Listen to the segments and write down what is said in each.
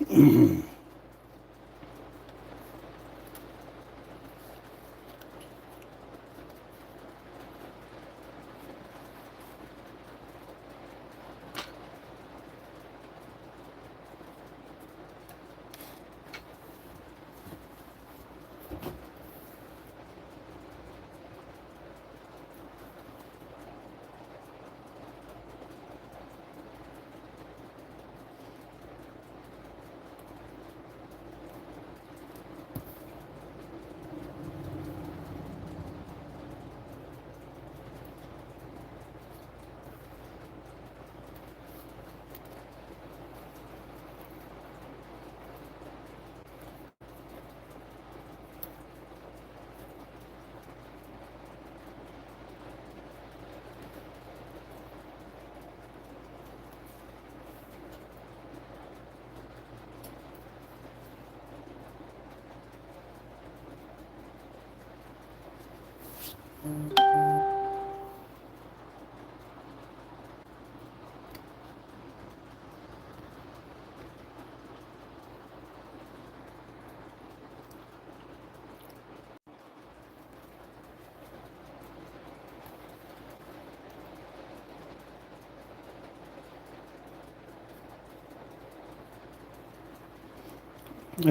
Hey,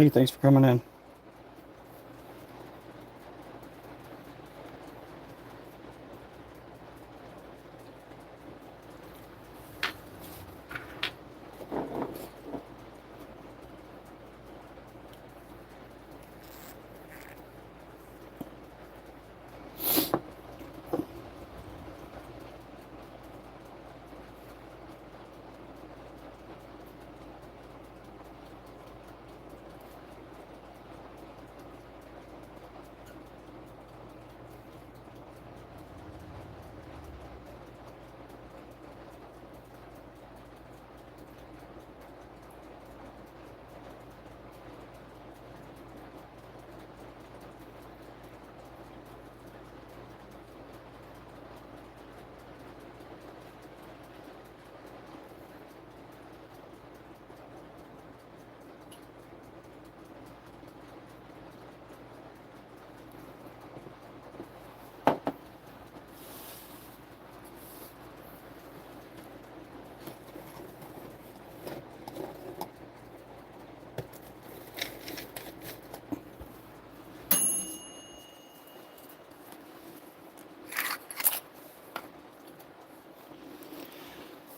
thanks for coming in.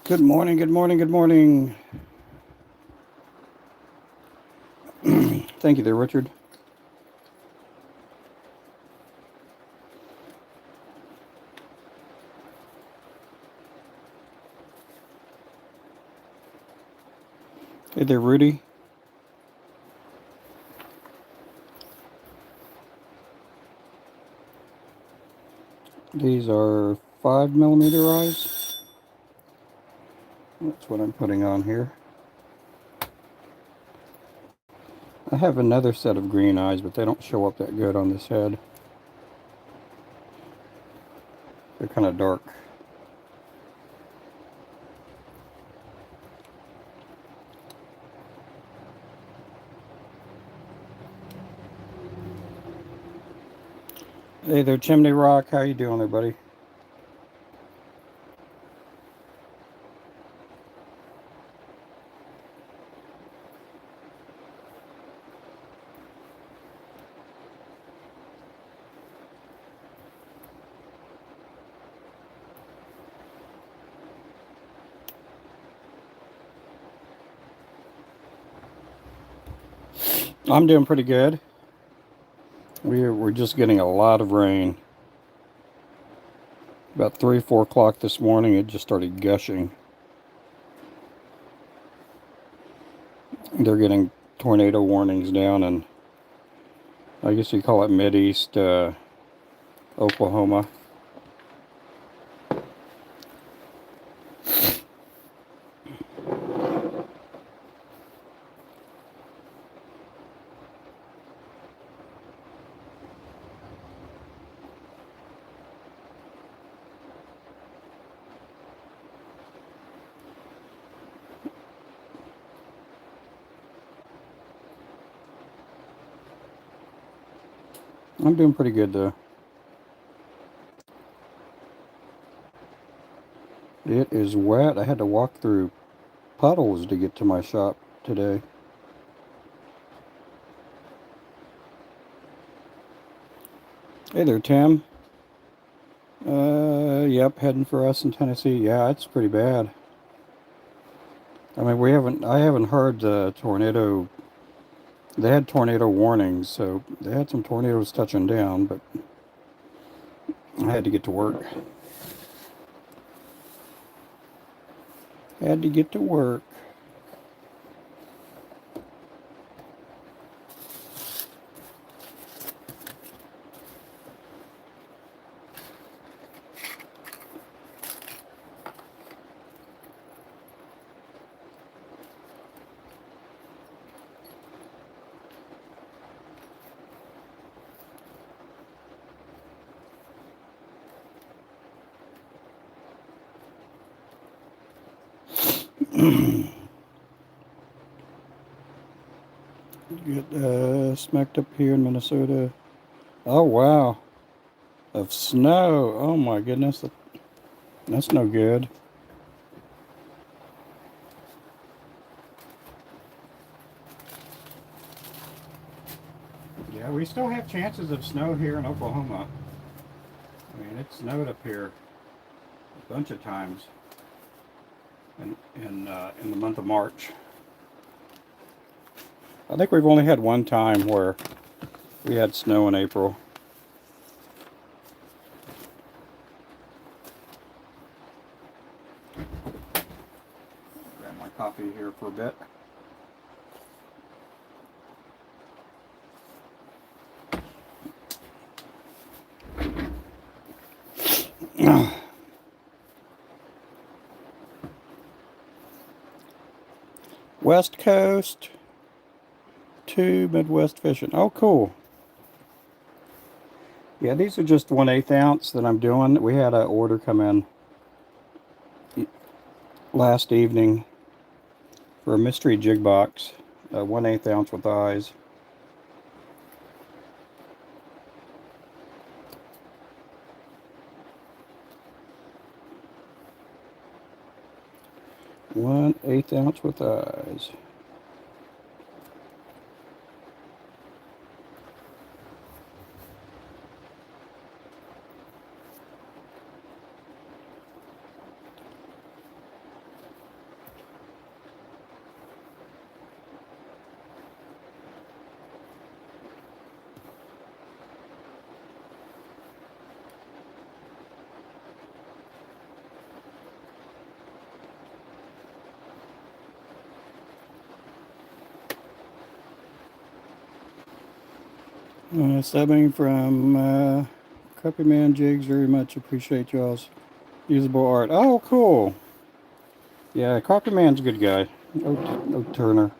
Good morning, good morning, good morning. Thank you there, Richard. Hey there, Rudy. These are 5mm eyes. That's what I'm putting on here. I have another set of green eyes, but they don't show up that good on this head. They're kind of dark. Hey there, Chimney Rock. How you doing there, buddy? I'm doing pretty good. We're just getting a lot of rain. About 3, 4 o'clock this morning, it just started gushing. They're getting tornado warnings down in, I guess you call it Mideast Oklahoma. I'm doing pretty good though. It is wet. I had to walk through puddles to get to my shop today. Hey there, Tim. Yep, heading for us in Tennessee. Yeah, it's pretty bad. I mean, I haven't heard the tornado. They had tornado warnings, so they had some tornadoes touching down, but I had to get to work. Had to get to work. Get smacked up here in Minnesota. Oh wow, of snow. Oh my goodness, that's no good. Yeah, we still have chances of snow here in Oklahoma. I mean, it snowed up here a bunch of times in the month of March. I think we've only had one time where we had snow in April. Grab my coffee here for a bit. West Coast to Midwest fishing. Oh, cool. Yeah, these are just 1/8 ounce that I'm doing. We had an order come in last evening for a mystery jig box, 1/8 ounce with eyes. One-eighth ounce with eyes. Subbing from Crappy Man Jigs. Very much appreciate y'all's usable art. Oh, cool. Yeah, Crappy Man's a good guy. No Turner.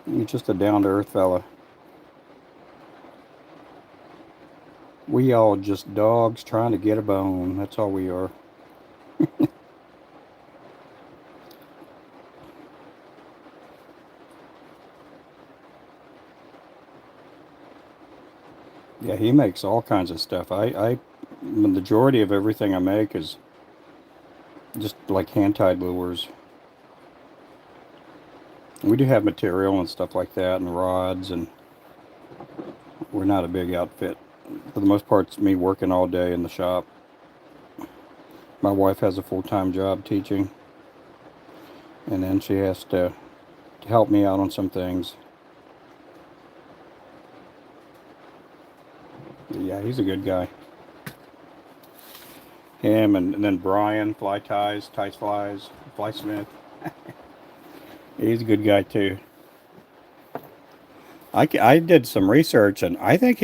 He's just a down-to-earth fella. We all just dogs trying to get a bone. That's all we are. Yeah, he makes all kinds of stuff. The majority of everything I make is just like hand-tied lures. We do have material and stuff like that and rods, and we're not a big outfit. For the most part, it's me working all day in the shop. My wife has a full-time job teaching, and then she has to help me out on some things. But yeah, he's a good guy. Him and then Brian, Fly Ties, Ties Flies, Fly Smith. He's a good guy too. I did some research, and I think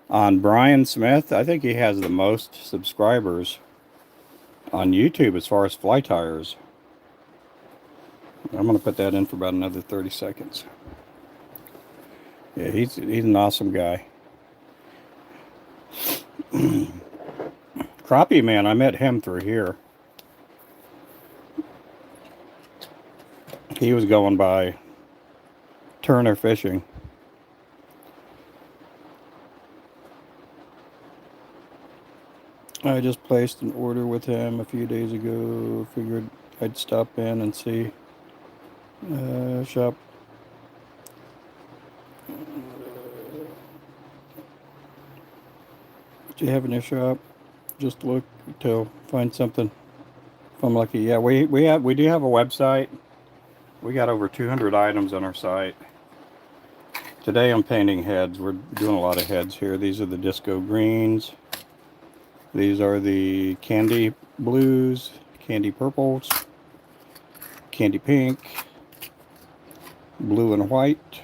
on Brian Smith, I think he has the most subscribers on YouTube as far as fly tires. I'm going to put that in for about another 30 seconds. Yeah, he's an awesome guy. Crappie Man, I met him through here. He was going by Turner Fishing. I just placed an order with him a few days ago. Figured I'd stop in and see. Shop. What you have in your shop? Just look till find something. If I'm lucky, yeah. We do have a website. We got over 200 items on our site. Today I'm painting heads. We're doing a lot of heads here. These are the disco greens. These are the candy blues, candy purples, candy pink, blue and white,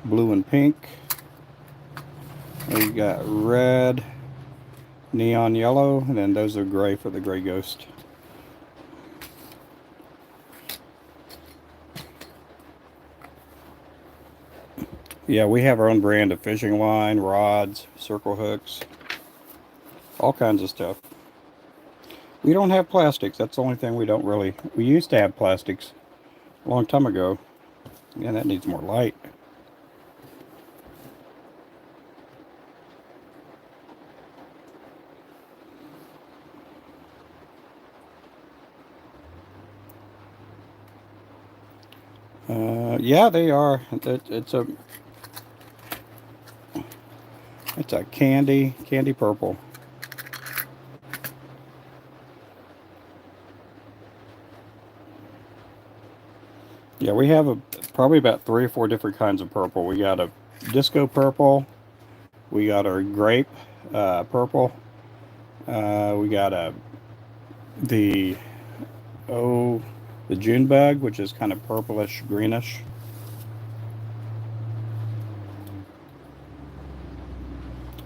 blue and pink. We got red, neon yellow, and then those are gray for the gray ghost. Yeah, we have our own brand of fishing line, rods, circle hooks, all kinds of stuff. We don't have plastics. That's the only thing we don't really. We used to have plastics a long time ago. Yeah, that needs more light. Yeah, they are. It's a candy purple. Yeah, we have probably about 3 or 4 different kinds of purple. We got a disco purple. We got our grape purple. We got the oh the June bug, which is kind of purplish greenish.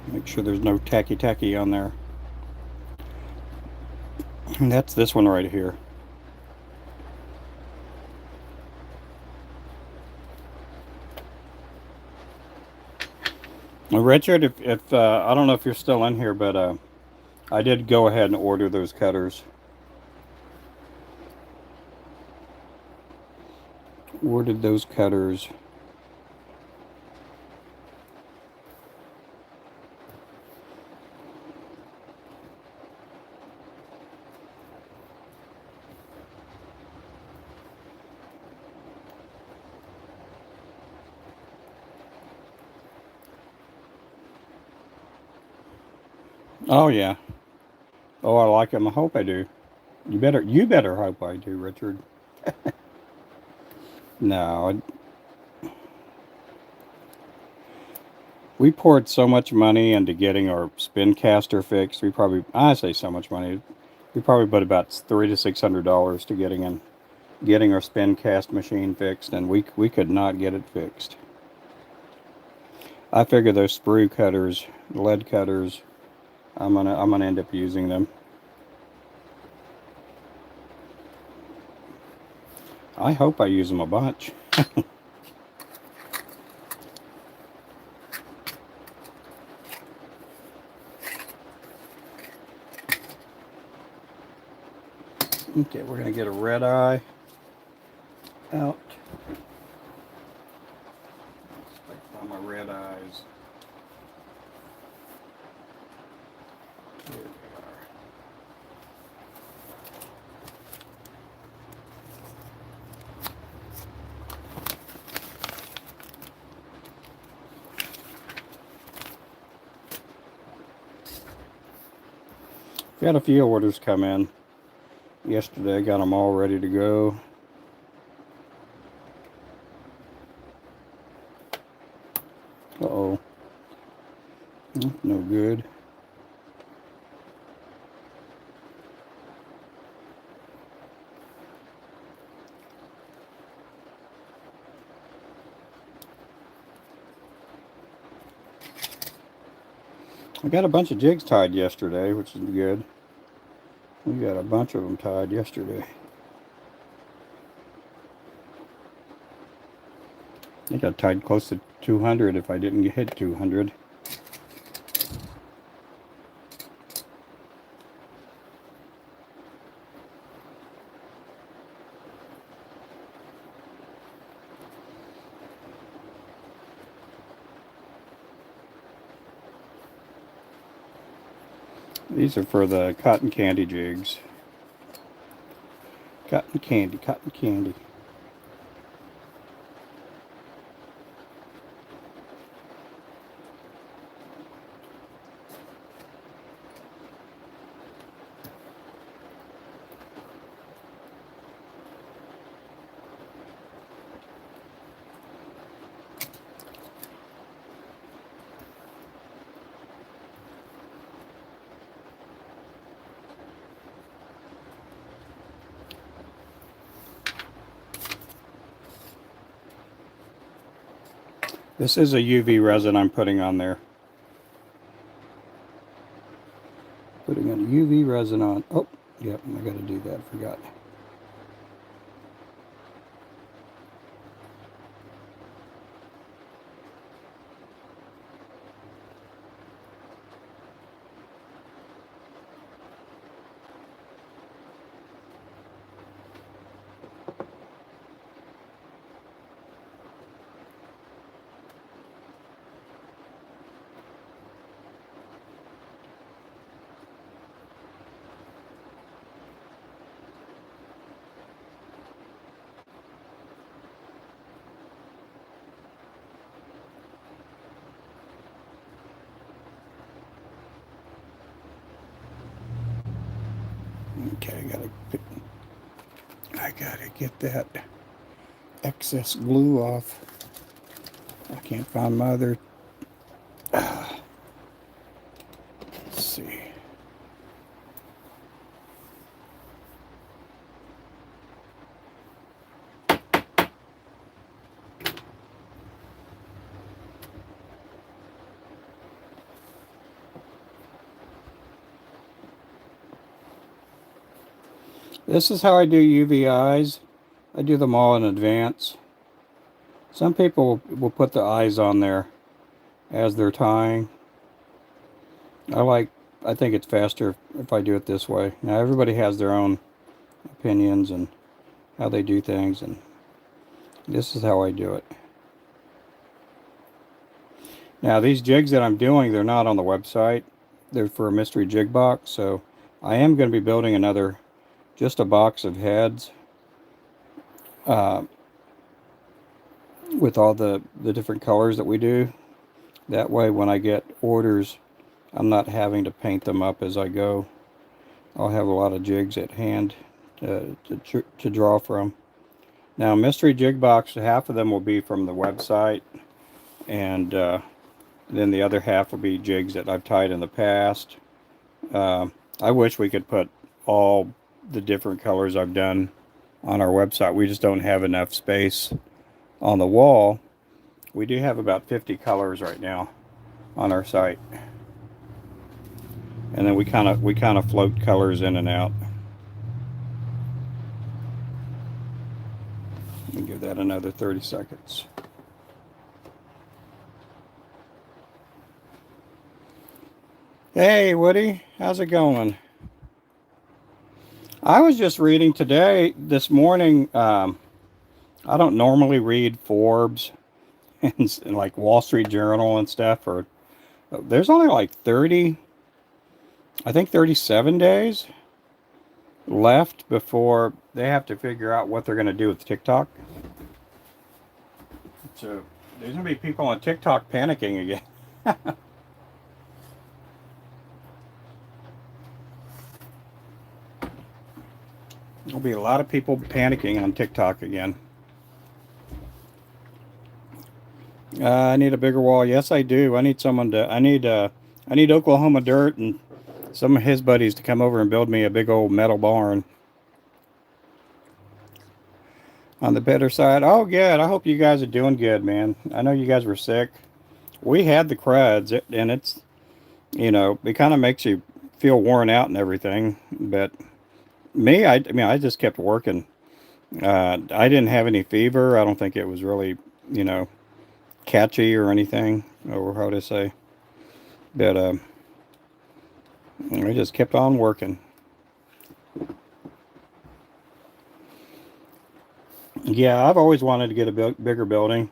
Make sure there's no tacky on there. And that's this one right here. Richard, if I don't know if you're still in here, but I did go ahead and order those cutters. Ordered those cutters. Oh yeah. Oh, I like them. I hope I do. You better hope I do, Richard. No, we poured so much money into getting our spin caster fixed. I say so much money. We probably put about $300 to $600 to getting our spin cast machine fixed, and we could not get it fixed. I figure those sprue cutters, lead cutters, I'm gonna end up using them. I hope I use them a bunch. Okay, we're gonna get a red eye out. Find my red eyes. Here they are. We had a few orders come in yesterday. Got them all ready to go. Uh-oh. No good. I got a bunch of jigs tied yesterday, which is good. We got a bunch of them tied yesterday. I think I tied close to 200 if I didn't hit 200. These are for the cotton candy jigs. Cotton candy, cotton candy. This is a UV resin I'm putting on there. Putting a UV resin on. Oh, yep, I got to do that. Forgot. Okay, I gotta get that excess glue off. I can't find my other. Let's see. This is how I do UV eyes. I do them all in advance. Some people will put the eyes on there as they're tying. I think it's faster if I do it this way. Now everybody has their own opinions and how they do things, and this is how I do it. Now these jigs that I'm doing, they're not on the website. They're for a mystery jig box, so I am going to be building another, just a box of heads with all the different colors that we do. That way when I get orders, I'm not having to paint them up as I go. I'll have a lot of jigs at hand to draw from. Now mystery jig box, half of them will be from the website, and then the other half will be jigs that I've tied in the past. I wish we could put all the different colors I've done on our website. We just don't have enough space on the wall. We do have about 50 colors right now on our site, and then we kind of float colors in and out. And give that another 30 seconds. Hey Woody, how's it going? I was just reading this morning. I don't normally read Forbes and like Wall Street Journal and stuff. Or there's only like 37 days left before they have to figure out what they're going to do with TikTok. So there's going to be people on TikTok panicking again. There'll be a lot of people panicking on TikTok again. I need a bigger wall. Yes, I do. I need Oklahoma Dirt and some of his buddies to come over and build me a big old metal barn. On the better side. Oh, good. I hope you guys are doing good, man. I know you guys were sick. We had the cruds, and it's, it kind of makes you feel worn out and everything. But me, I mean, I just kept working. I didn't have any fever. I don't think it was really, catchy or anything, or how to say. But I just kept on working. Yeah, I've always wanted to get a bigger building.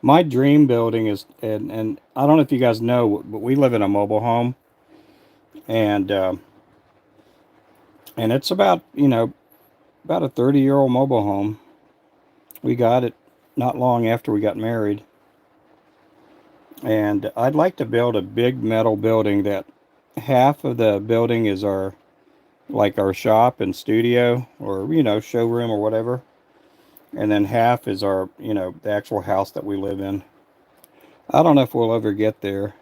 My dream building is, and I don't know if you guys know, but we live in a mobile home, and it's about, about a 30-year-old mobile home. We got it not long after we got married, and I'd like to build a big metal building that half of the building is our, like, our shop and studio, or showroom or whatever, and then half is our, the actual house that we live in. I don't know if we'll ever get there,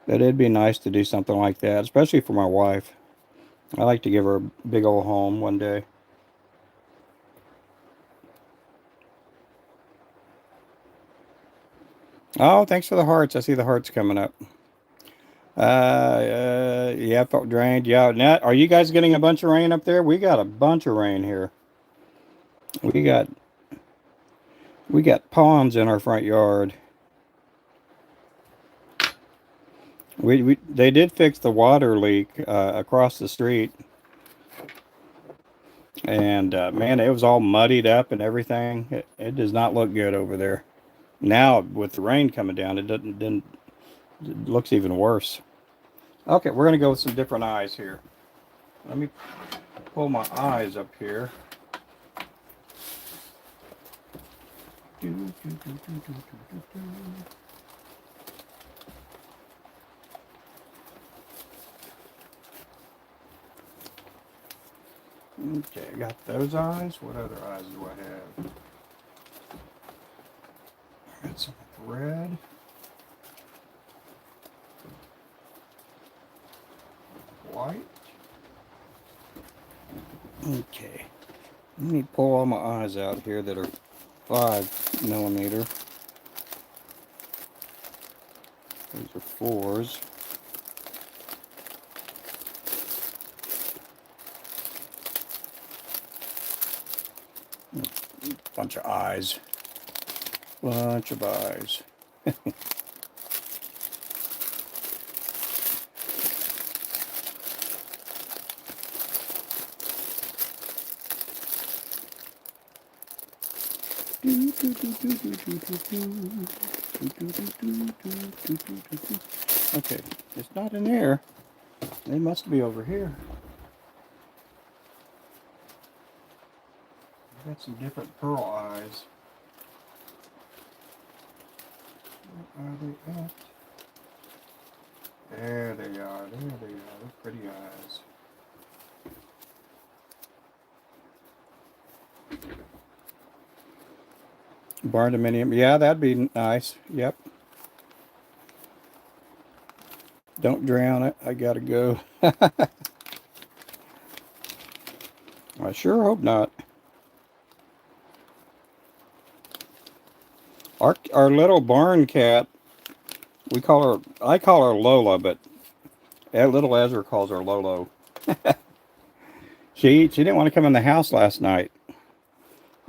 but it'd be nice to do something like that, especially for my wife. I like to give her a big old home one day. Oh, thanks for the hearts. I see the hearts coming up. Yeah, felt drained. Yeah, now, are you guys getting a bunch of rain up there? We got a bunch of rain here. We got we got ponds in our front yard. We they did fix the water leak across the street, and man, it was all muddied up and everything. It does not look good over there. Now with the rain coming down, it doesn't didn't it looks even worse. Okay, we're gonna go with some different eyes here. Let me pull my eyes up here. Okay, I got those eyes. What other eyes do I have? I got some red. White. Okay. Let me pull all my eyes out here that are 5 millimeter. These are 4s. Bunch of eyes. Bunch of eyes. Okay, it's not in there. They must be over here. I've got some different pearl eyes. Where are they at? There they are. There they are. They're pretty eyes. Barndominium. Yeah, that'd be nice. Yep. Don't drown it. I gotta go. I sure hope not. Our little barn cat, I call her Lola, but little Ezra calls her Lolo. She didn't want to come in the house last night,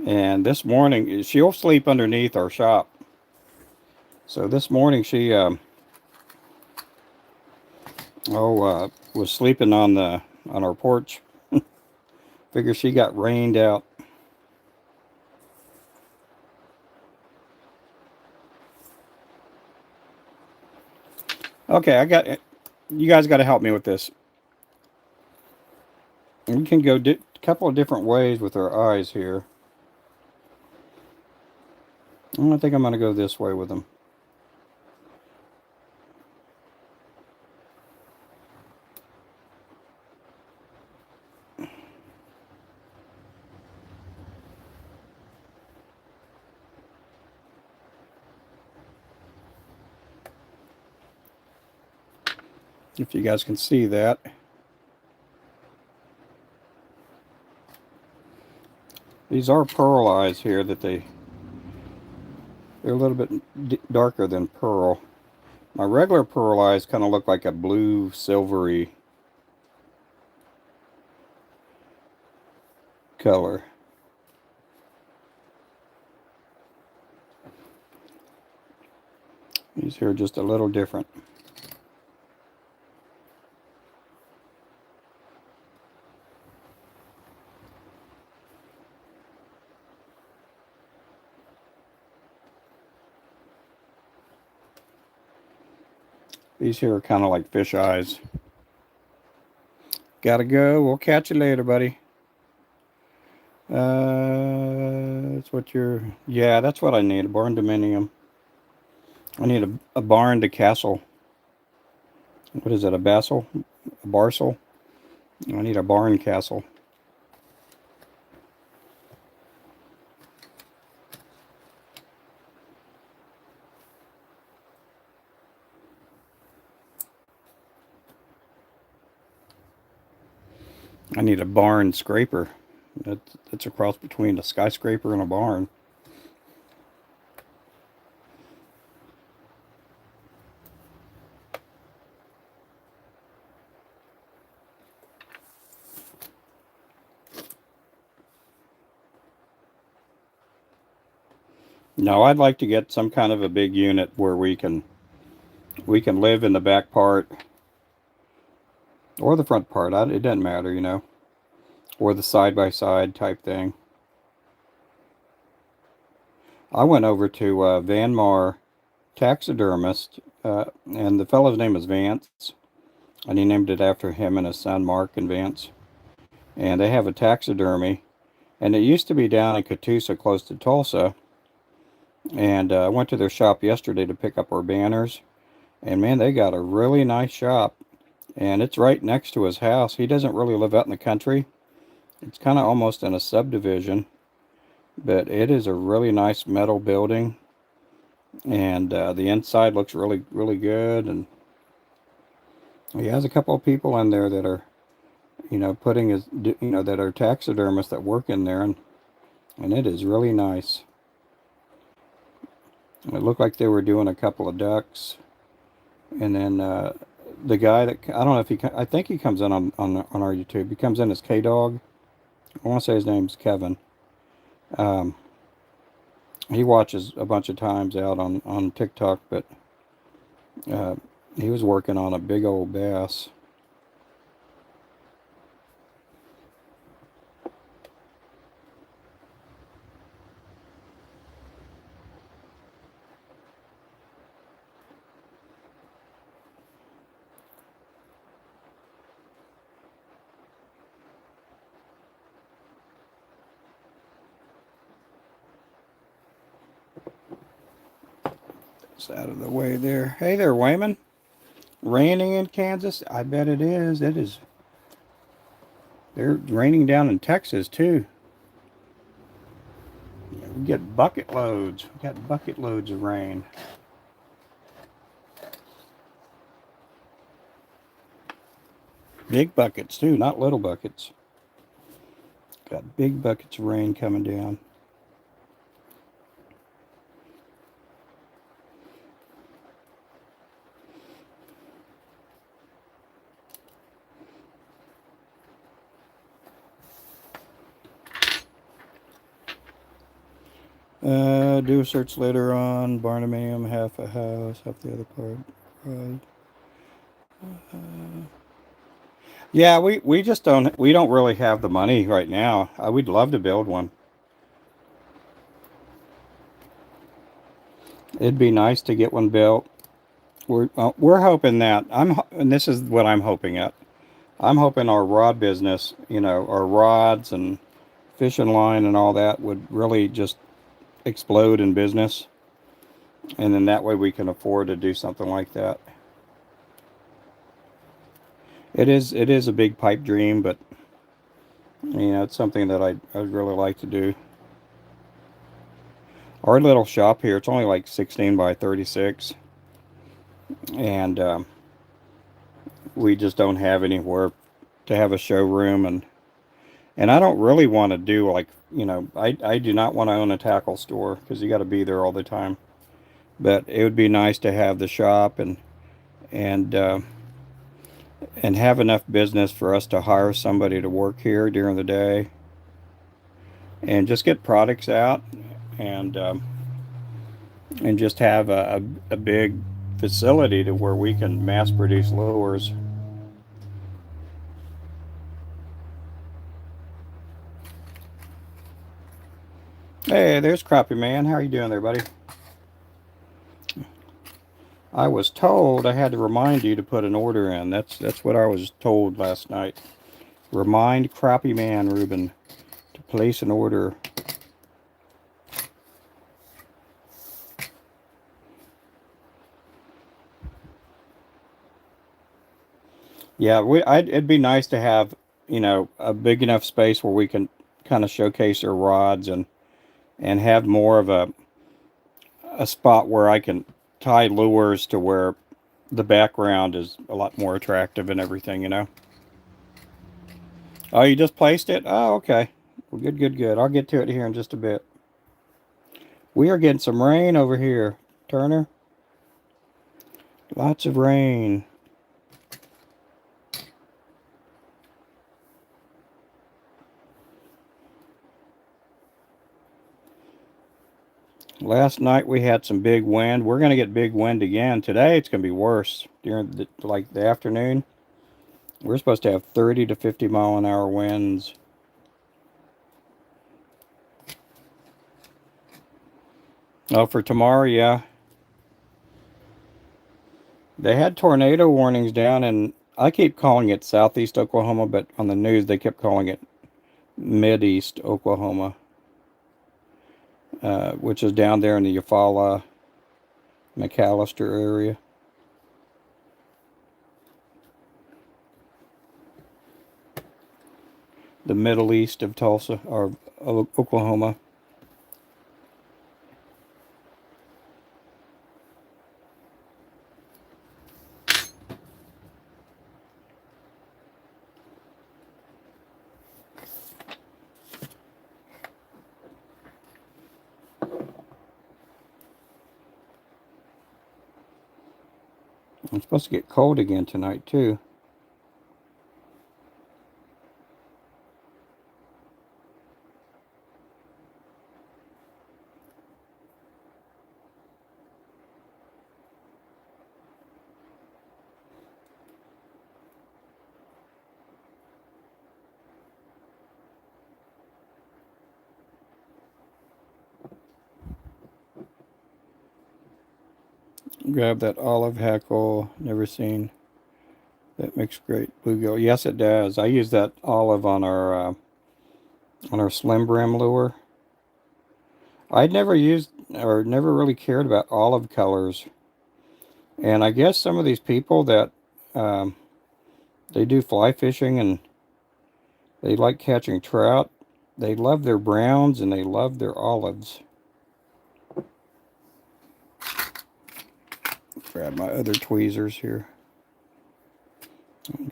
and this morning she'll sleep underneath our shop. So this morning she was sleeping on our porch. Figure she got rained out. Okay, you guys got to help me with this. We can go a couple of different ways with our eyes here. I think I'm going to go this way with them. If you guys can see that. These are pearl eyes here they're a little bit darker than pearl. My regular pearl eyes kind of look like a blue silvery color. These here are just a little different. These here are kind of like fish eyes. Gotta go. We'll catch you later, buddy. That's what you're. Yeah, that's what I need. A barn dominium. I need a barn to castle. What is it? A basel? A barsel? I need a barn castle. I need a barn scraper. That's a cross between a skyscraper and a barn. No, I'd like to get some kind of a big unit where we can live in the back part or the front part. It doesn't matter, or the side by side type thing. I went over to Van Mar Taxidermist, and the fellow's name is Vance, and he named it after him and his son Mark and Vance. And they have a taxidermy, and it used to be down in Catoosa, close to Tulsa. And I went to their shop yesterday to pick up our banners, and man, they got a really nice shop, and it's right next to his house. He doesn't really live out in the country. It's kind of almost in a subdivision, but it is a really nice metal building, and the inside looks really, really good. And he has a couple of people in there that are, putting his, that are taxidermists that work in there, and it is really nice. It looked like they were doing a couple of ducks, and then the guy that, I don't know if I think he comes in on our YouTube. He comes in as K Dog. I want to say his name's Kevin. He watches a bunch of times out on TikTok, but he was working on a big old bass. It's out of the way there. Hey there, Wayman. Raining in Kansas? I bet it is. It is. They're raining down in Texas too. We get bucket loads. We got bucket loads of rain. Big buckets too, not little buckets. Got big buckets of rain coming down. Do a search later on. Barnuminium, half a house, half the other part. Right. Yeah, we just we don't really have the money right now. We'd love to build one. It'd be nice to get one built. We're hoping that and this is what I'm hoping at. I'm hoping our rod business, our rods and fishing line and all that would really just explode in business, and then that way we can afford to do something like that. It is a big pipe dream, but it's something that I'd really like to do. Our little shop here, it's only like 16 by 36, and we just don't have anywhere to have a showroom, and I don't really want to do like, I do not want to own a tackle store because you got to be there all the time. But it would be nice to have the shop and uh, and have enough business for us to hire somebody to work here during the day and just get products out, and and just have a big facility to where we can mass produce lures. Hey, there's Crappie Man. How are you doing there, buddy? I was told I had to remind you to put an order in. That's what I was told last night. Remind Crappy Man Ruben to place an order. Yeah, it'd be nice to have, a big enough space where we can kind of showcase our rods and have more of a spot where I can tie lures to where the background is a lot more attractive and everything. Oh, you just placed it? Oh, okay. Well, good, good, good. I'll get to it here in just a bit. We are getting some rain over here, Turner. Lots of rain. Last night we had some big wind. We're going to get big wind again. Today it's going to be worse during the afternoon. We're supposed to have 30 to 50 mile an hour winds. Oh, for tomorrow, yeah. They had tornado warnings down, and I keep calling it southeast Oklahoma, but on the news they kept calling it mid-east Oklahoma, which is down there in the Eufaula, McAllister area. The Middle East of Tulsa, or Oklahoma. It's supposed to get cold again tonight, too. Grab that olive hackle. Never seen. That makes great bluegill. Yes, it does. I use that olive on our slim brim lure. I'd never used or never really cared about olive colors, and I guess some of these people that um, they do fly fishing and they like catching trout. They love their browns and they love their olives. Grab my other tweezers here.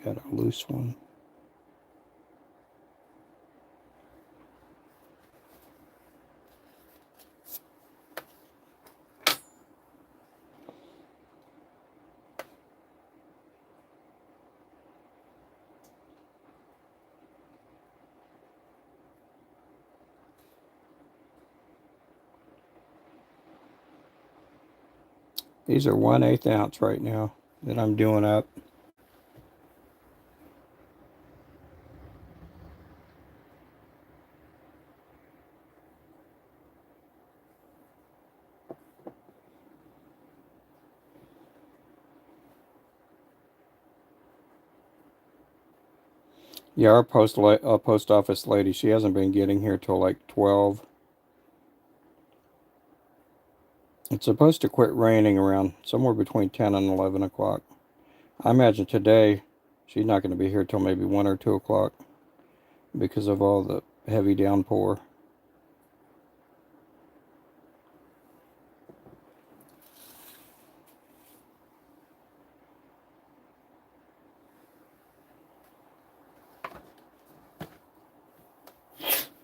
Got a loose one. These are 1/8 ounce right now that I'm doing up. Yeah, our post office lady, she hasn't been getting here till like 12. It's supposed to quit raining around somewhere between 10 and 11 o'clock. I imagine today she's not going to be here till maybe 1 or 2 o'clock because of all the heavy downpour.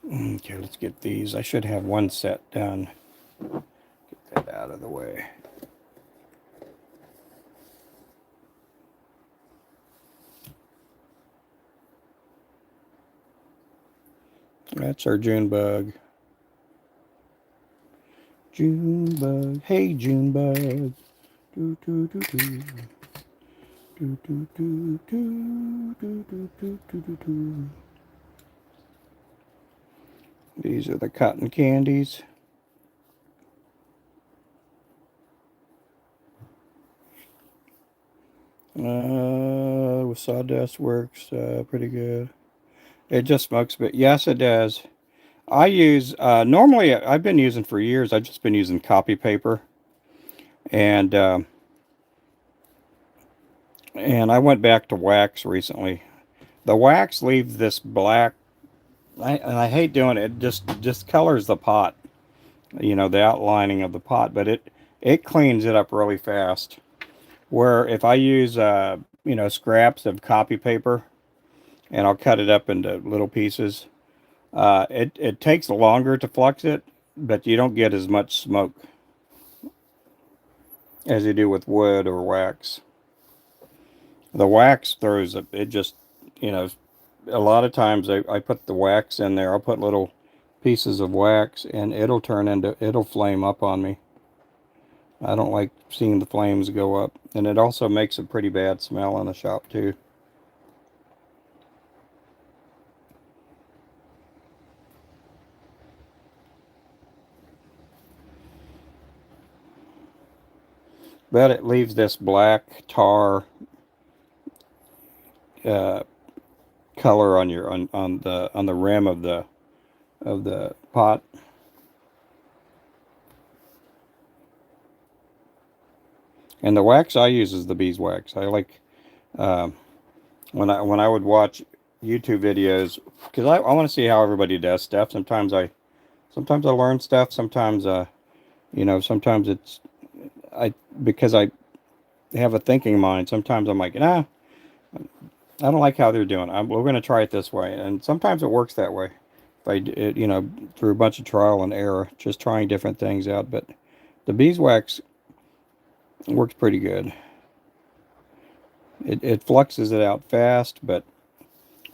Okay, let's get these. I should have one set done. Get that out of the way. That's our June bug. June bug. Hey, June bug. Do, do, do, do. Do, do, do, do, do, do, do, do, do. These are the cotton candies. With sawdust works pretty good. It just smokes, but yes, it does. I use normally I've been using for years. I've just been using copy paper, and and I went back to wax recently. The wax leaves this black. And I hate doing it. It just colors the pot. You know, the outlining of the pot, but it cleans it up really fast. Where if I use you know, scraps of copy paper and I'll cut it up into little pieces, it takes longer to flux it, but you don't get as much smoke as you do with wood or wax. The wax throws it. It just, you know, a lot of times I put the wax in there. I'll put little pieces of wax and it'll flame up on me. I don't like seeing the flames go up. And it also makes a pretty bad smell in the shop too. But it leaves this black tar uh, color on your on the rim of the pot. And the wax I use is the beeswax. I like um, when I would watch YouTube videos because I want to see how everybody does stuff. Sometimes I learn stuff. Sometimes you know, sometimes it's I because I have a thinking mind. Sometimes I'm like, nah, I don't like how they're doing. We're going to try it this way, and sometimes it works that way. If you know, through a bunch of trial and error, just trying different things out. But the beeswax works pretty good. It fluxes it out fast, but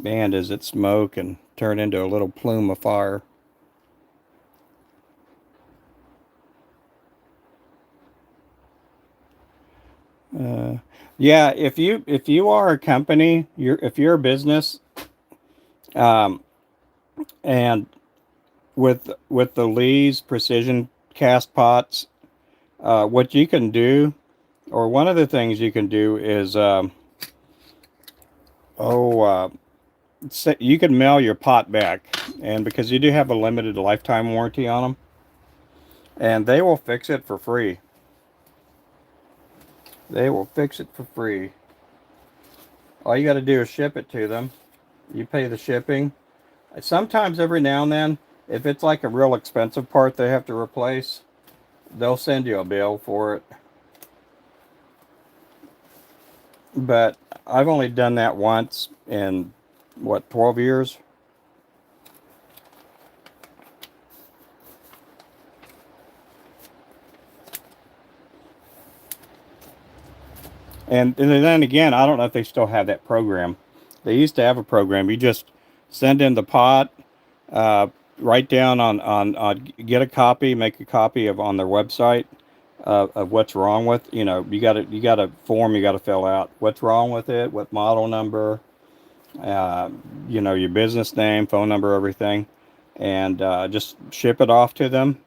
man, does it smoke and turn into a little plume of fire. Uh, yeah, if you are a company, if you're a business, um, and with the Lee's precision cast pots, what you can do, or one of the things you can do is, oh, you can mail your pot back, and because you do have a limited lifetime warranty on them, and they will fix it for free. They will fix it for free. All you got to do is ship it to them. You pay the shipping. Sometimes every now and then, if it's like a real expensive part they have to replace, they'll send you a bill for it. But I've only done that once in what, 12 years. And then again, I don't know if they still have that program. They used to have a program. You just send in the pot, uh, write down get a copy, make a copy of on their website of what's wrong with. You know, you got a form you got to fill out. What's wrong with it? What model number? Uh, you know, your business name, phone number, everything, and just ship it off to them.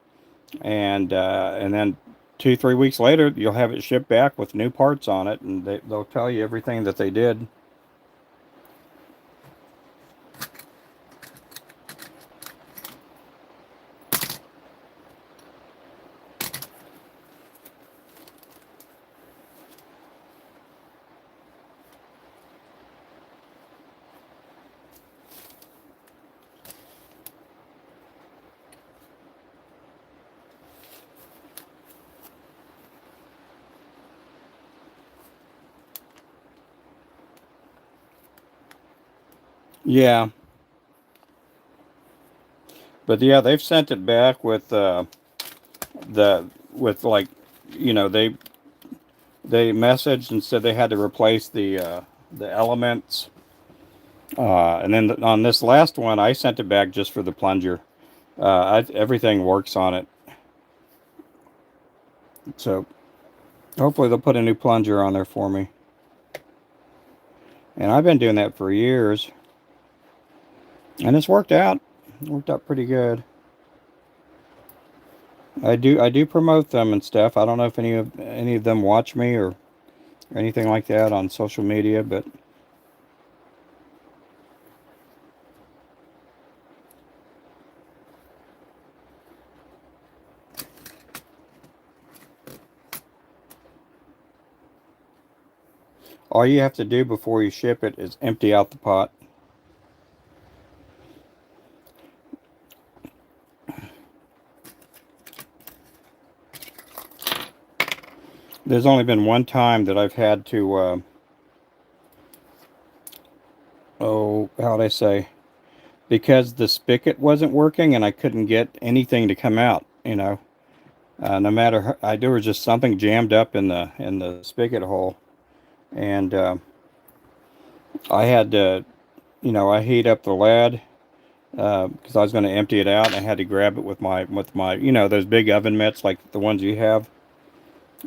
And then 2 3 weeks later, you'll have it shipped back with new parts on it, and they'll tell you everything that they did. Yeah, but yeah, they've sent it back with with like, you know, they messaged and said they had to replace the elements. And then on this last one, I sent it back just for the plunger. Everything works on it, so hopefully they'll put a new plunger on there for me. And I've been doing that for years, and it's worked out. It worked out pretty good. I do promote them and stuff. I don't know if any of them watch me or or anything like that on social media, but all you have to do before you ship it is empty out the pot. There's only been one time that I've had to, how'd I say? Because the spigot wasn't working and I couldn't get anything to come out, no matter there was just something jammed up in the spigot hole, and I had to, I heat up the lead because I was going to empty it out. And I had to grab it with my those big oven mitts like the ones you have,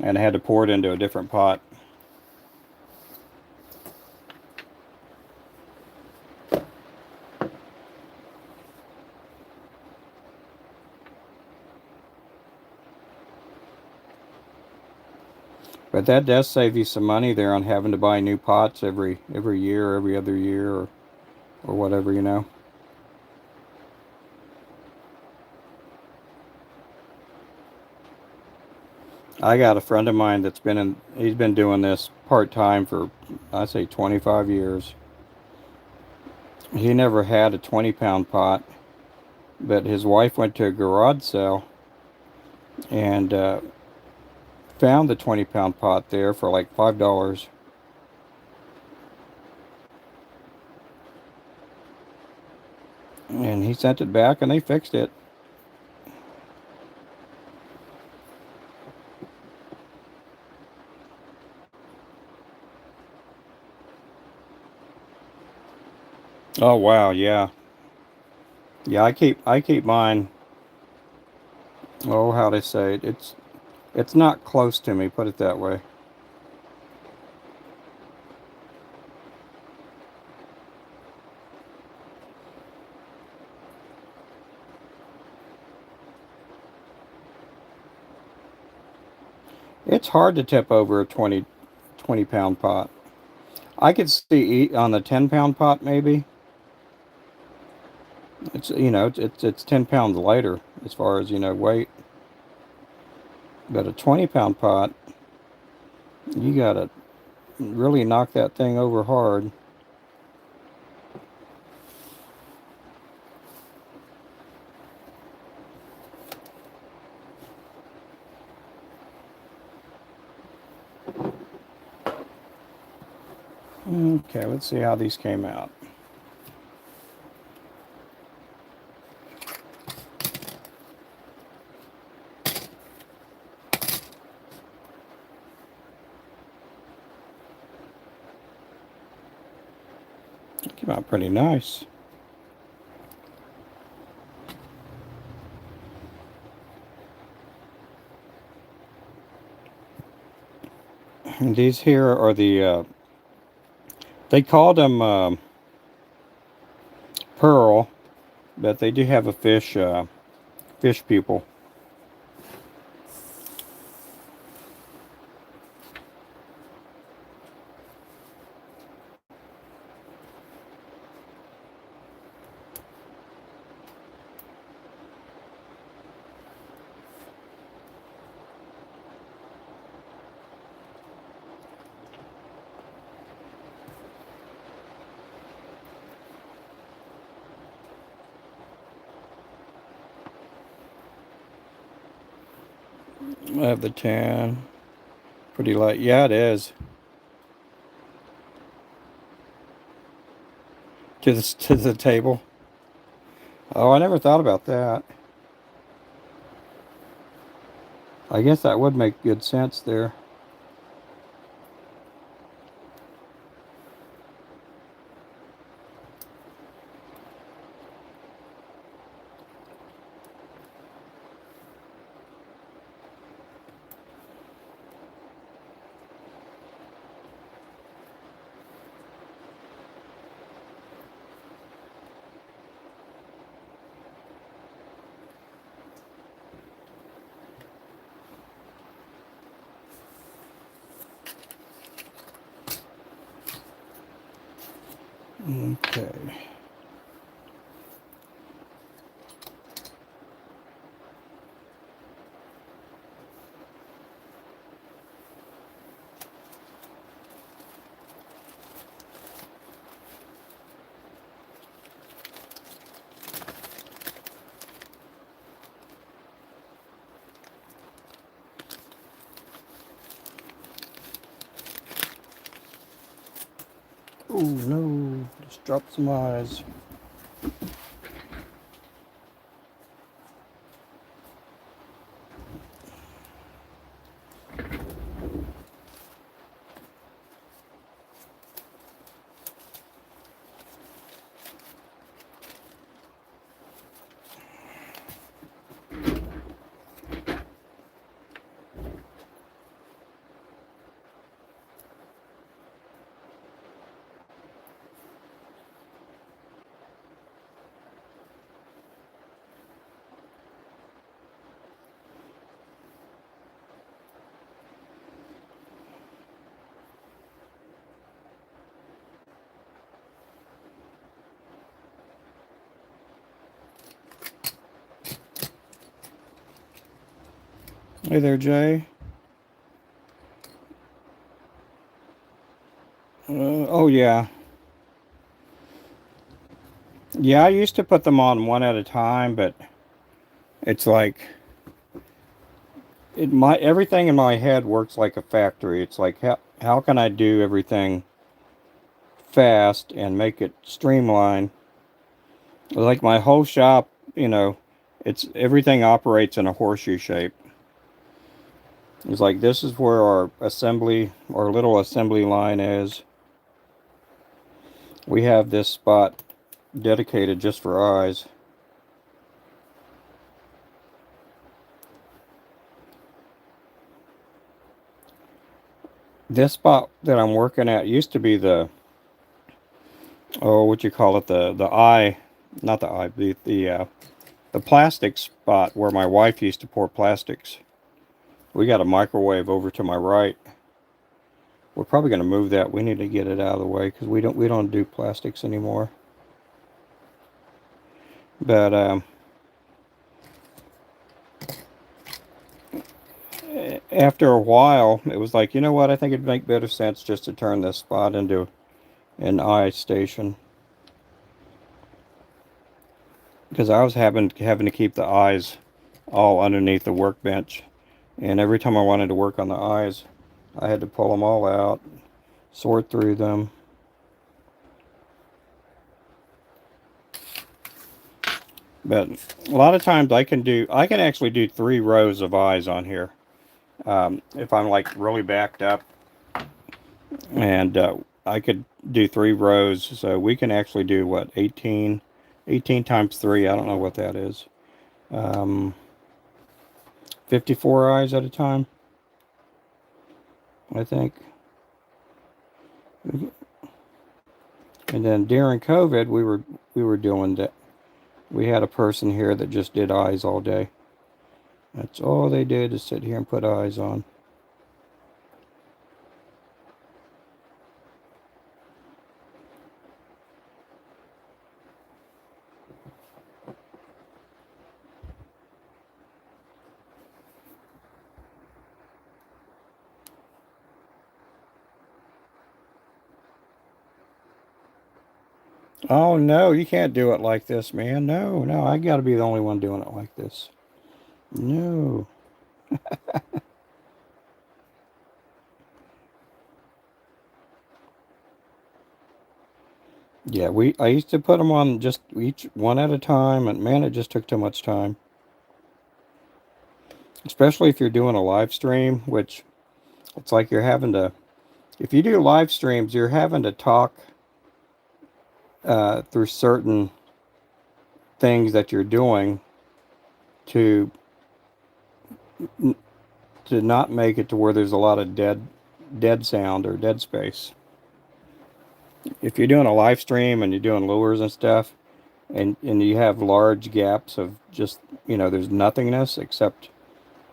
and I had to pour it into a different pot. But that does save you some money there on having to buy new pots every year, every other year, or whatever, I got a friend of mine he's been doing this part time for, I say, 25 years. He never had a 20-pound pot, but his wife went to a garage sale and found the 20-pound pot there for like $5. And he sent it back and they fixed it. Oh wow, yeah. Yeah, I keep mine. Oh, how they say it? It's not close to me, put it that way. It's hard to tip over a 20 pound pot. I could see on the 10-pound pot maybe. It's 10 pounds lighter as far as weight. But a 20-pound pot, you gotta really knock that thing over hard. Okay, let's see how these came out. Came out pretty nice. And these here are they called them pearl, but they do have a fish pupil. I have the tan. Pretty light. Yeah, it is. To the table. Oh, I never thought about that. I guess that would make good sense there. Okay. Oh no, just dropped some eyes. Hey there, Jay. Oh yeah. Yeah, I used to put them on one at a time, but it's like everything in my head works like a factory. It's like how can I do everything fast and make it streamlined? Like my whole shop, you know, it's everything operates in a horseshoe shape. It's like this is where our little assembly line is. We have this spot dedicated just for eyes. This spot that I'm working at used to be what you call it, the eye, not the eye, the plastic spot where my wife used to pour plastics. We got a microwave over to my right. We're probably going to move that. We need to get it out of the way because we don't do plastics anymore. But after a while, it was like, you know what? I think it'd make better sense just to turn this spot into an eye station because I was having to keep the eyes all underneath the workbench, and every time I wanted to work on the eyes, I had to pull them all out, sort through them. But a lot of times I can actually do 3 rows of eyes on here. If I'm like really backed up, and I could do 3 rows, so we can actually do what, 18 times 3, I don't know what that is. Um, 54 eyes at a time, I think. And then during COVID, we were doing that. We had a person here that just did eyes all day. That's all they did is sit here and put eyes on. Oh no, you can't do it like this, man. No, no, I got to be the only one doing it like this. No. Yeah, I used to put them on just each one at a time, and man, it just took too much time. Especially if you're doing a live stream, which it's like you're having to. If you do live streams, you're having to talk through certain things that you're doing to to not make it to where there's a lot of dead sound or dead space. If you're doing a live stream and you're doing lures and stuff, and you have large gaps of just, there's nothingness except,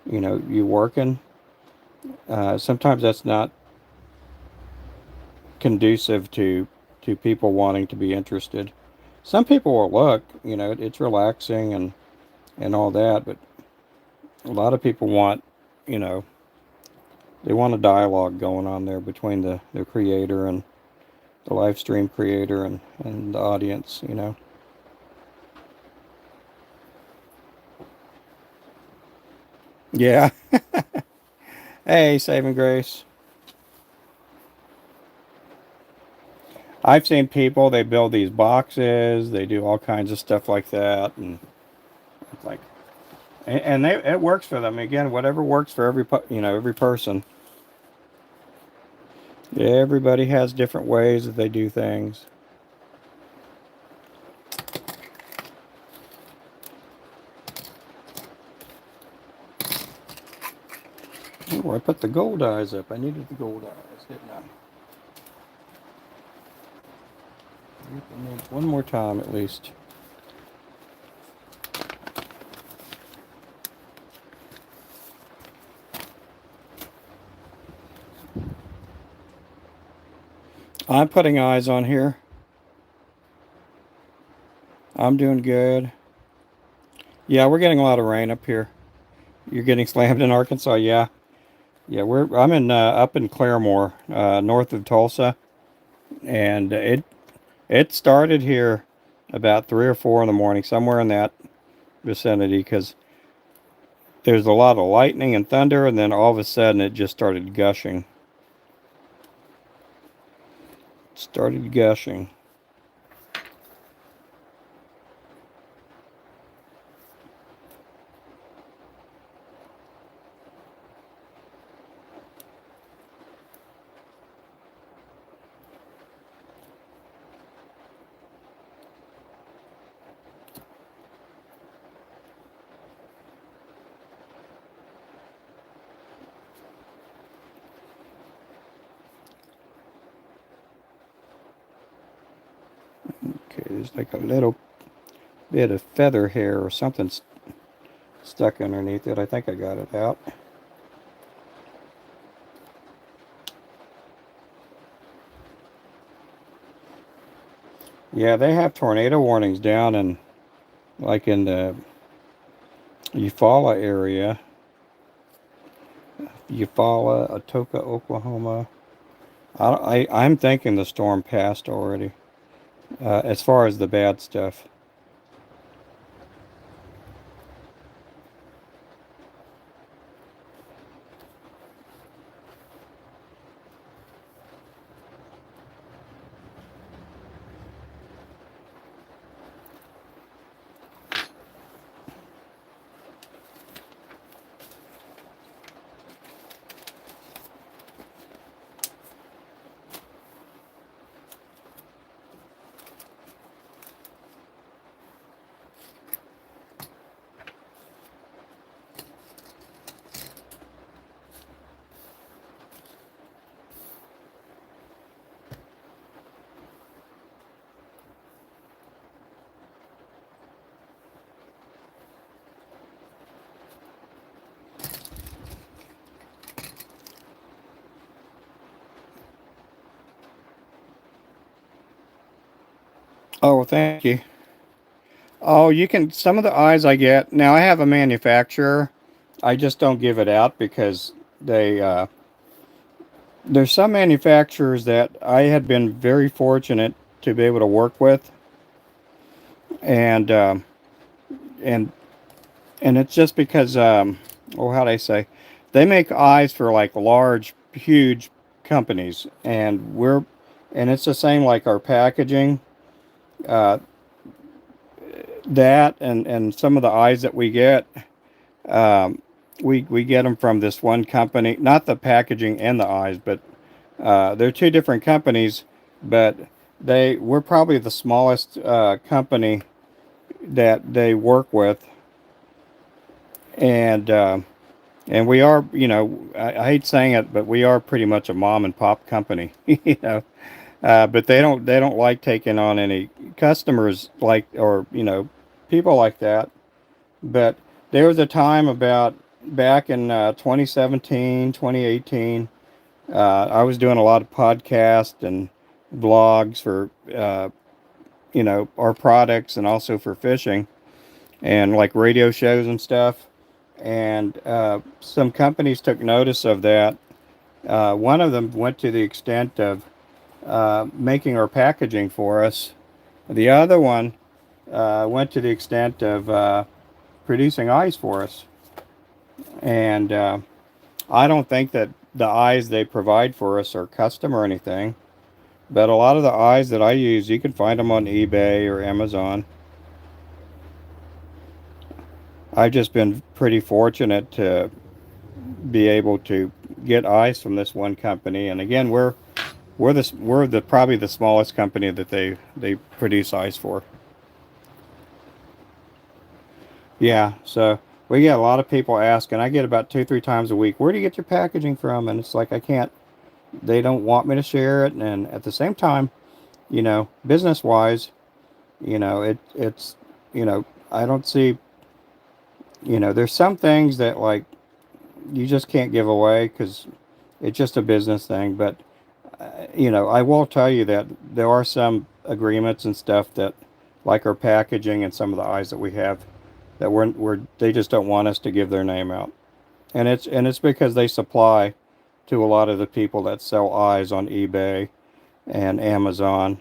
you working, sometimes that's not conducive to to people wanting to be interested. Some people will look, it's relaxing and all that, but a lot of people want, you know, they want a dialogue going on there between the creator and the live stream creator and the audience. Yeah. Hey, saving grace. I've seen people, they build these boxes, they do all kinds of stuff like that, and it's like, it works for them. Again, whatever works for every person. Everybody has different ways that they do things. Oh, I put the gold eyes up. I needed the gold eyes, didn't I? I need one more time at least. I'm putting eyes on here. I'm doing good. Yeah, we're getting a lot of rain up here. You're getting slammed in Arkansas, yeah. Yeah, I'm in up in Claremore, north of Tulsa, and it started here about 3 or 4 in the morning, somewhere in that vicinity, because there's a lot of lightning and thunder, and then all of a sudden it just started gushing. It started gushing. Okay, there's like a little bit of feather hair or something stuck underneath it. I think I got it out. Yeah, they have tornado warnings down in the Eufaula area. Eufaula, Atoka, Oklahoma. I'm thinking the storm passed already. As far as the bad stuff. Oh, thank you. Oh, you can. Some of the eyes I get now. I have a manufacturer. I just don't give it out because they. There's some manufacturers that I had been very fortunate to be able to work with, and and and it's just because. Oh, how do I say? They make eyes for like large, huge companies, and it's the same like our packaging. Uh, that and some of the eyes that we get. Um, we get them from this one company, not the packaging and the eyes, but they're two different companies, but we're probably the smallest company that they work with, and and we are, I hate saying it, but we are pretty much a mom and pop company, but they don't like taking on any customers like or people like that. But there was a time about back in 2017, 2018. I was doing a lot of podcasts vlogs for our products, and also for fishing and like radio shows and stuff. And some companies took notice of that. One of them went to the extent of making our packaging for us. The other one went to the extent of producing eyes for us. And I don't think that the eyes they provide for us are custom or anything, but a lot of the eyes that I use, you can find them on eBay or Amazon. I've just been pretty fortunate to be able to get eyes from this one company. And again, we're the probably the smallest company that they produce eyes for. Yeah, so we get a lot of people asking. I get about 2, 3 times a week, where do you get your packaging from? And it's like I can't. They don't want me to share it, and at the same time, business wise, it's I don't see. There's some things that like you just can't give away because it's just a business thing. But I will tell you that there are some agreements and stuff that, like our packaging and some of the eyes that we have, that we're they just don't want us to give their name out, and it's because they supply to a lot of the people that sell eyes on eBay and Amazon.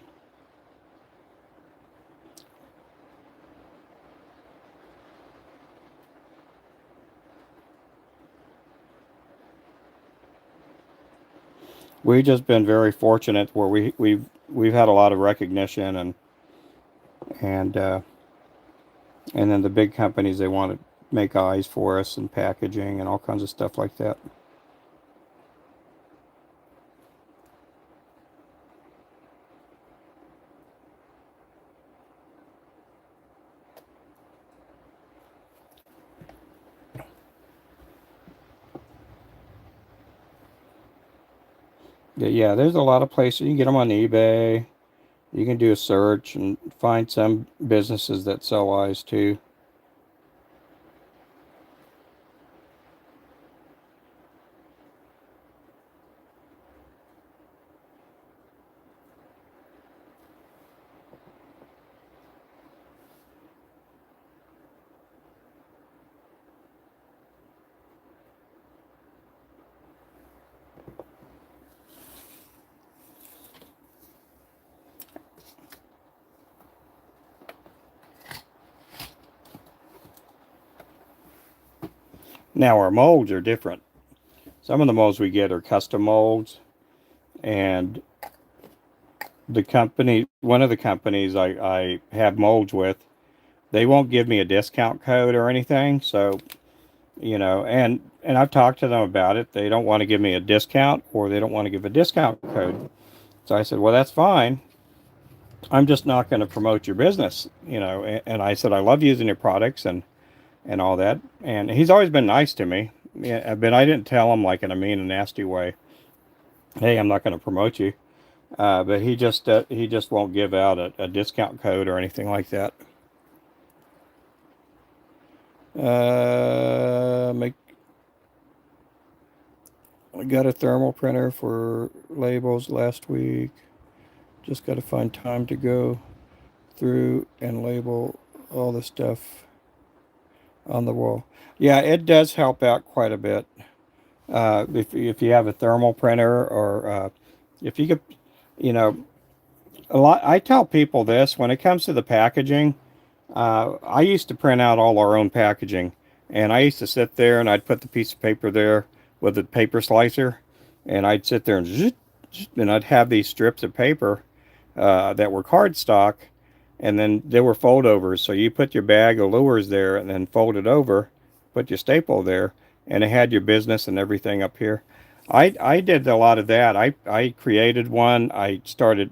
We've just been very fortunate where we've had a lot of recognition, and and then the big companies, they want to make eyes for us and packaging and all kinds of stuff like that. Yeah, there's a lot of places you can get them on eBay. You can do a search and find some businesses that sell eyes too. Now our molds are different. Some of the molds we get are custom molds, and one of the companies I have molds with, they won't give me a discount code or anything. So, and I've talked to them about it. They don't want to give me a discount, or they don't want to give a discount code. So I said, well, that's fine. I'm just not going to promote your business, and I said, I love using your products and all that. And he's always been nice to me. Yeah, but I didn't tell him like in a mean and nasty way, hey, I'm not going to promote you. But he just won't give out a discount code or anything like that. Make I got a thermal printer for labels last week. Just got to find time to go through and label all the stuff on the wall. Yeah, it does help out quite a bit. If you have a thermal printer, or if you could, you know, a lot. I tell people this when it comes to the packaging. I used to print out all our own packaging, and I used to sit there and I'd put the piece of paper there with a paper slicer, and I'd sit there and and I'd have these strips of paper that were cardstock, and then they were foldovers. So you put your bag of lures there and then fold it over, put your staple there, and it had your business and everything up here. I did a lot of that. I created one. I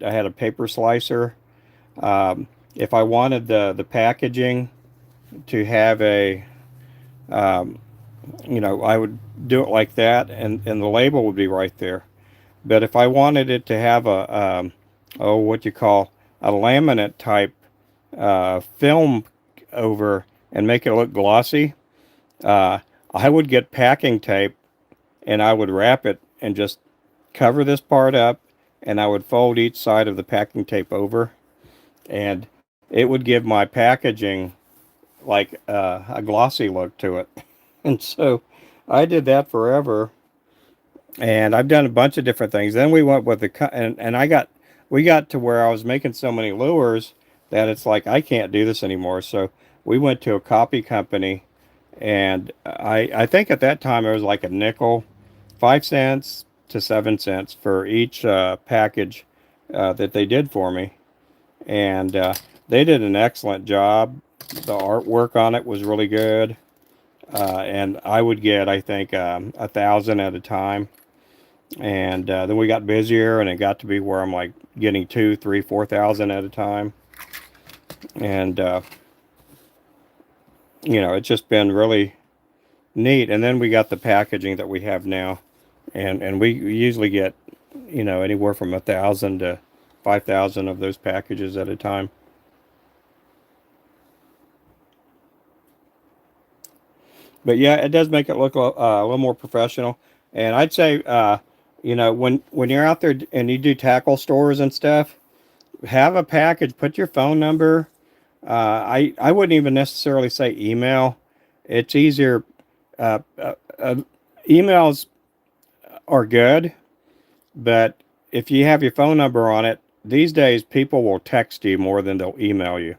had a paper slicer. If I wanted the packaging to have I would do it like that, and the label would be right there. But if I wanted it to have what you call a laminate type film over and make it look glossy, uh, I would get packing tape, and I would wrap it and just cover this part up and I would fold each side of the packing tape over, and it would give my packaging like a glossy look to it. And so I did that forever, and I've done a bunch of different things. Then we went with and we got to where I was making so many lures that it's like I can't do this anymore. So we went to a copy company, and I think at that time it was like a nickel, 5 cents to 7 cents for each package that they did for me, and they did an excellent job. The artwork on it was really good, and I would get, I think, 1,000 at a time. And then we got busier, and it got to be where I'm like getting 2, 3, 4,000 at a time. And it's just been really neat. And then we got the packaging that we have now, and we usually get anywhere from 1,000 to 5,000 of those packages at a time. But yeah, it does make it look a little more professional. And I'd say, when you're out there and you do tackle stores and stuff, have a package. Put your phone number. I wouldn't even necessarily say email. It's easier. Uh, uh, uh, Emails are good, but if you have your phone number on it, these days people will text you more than they'll email you.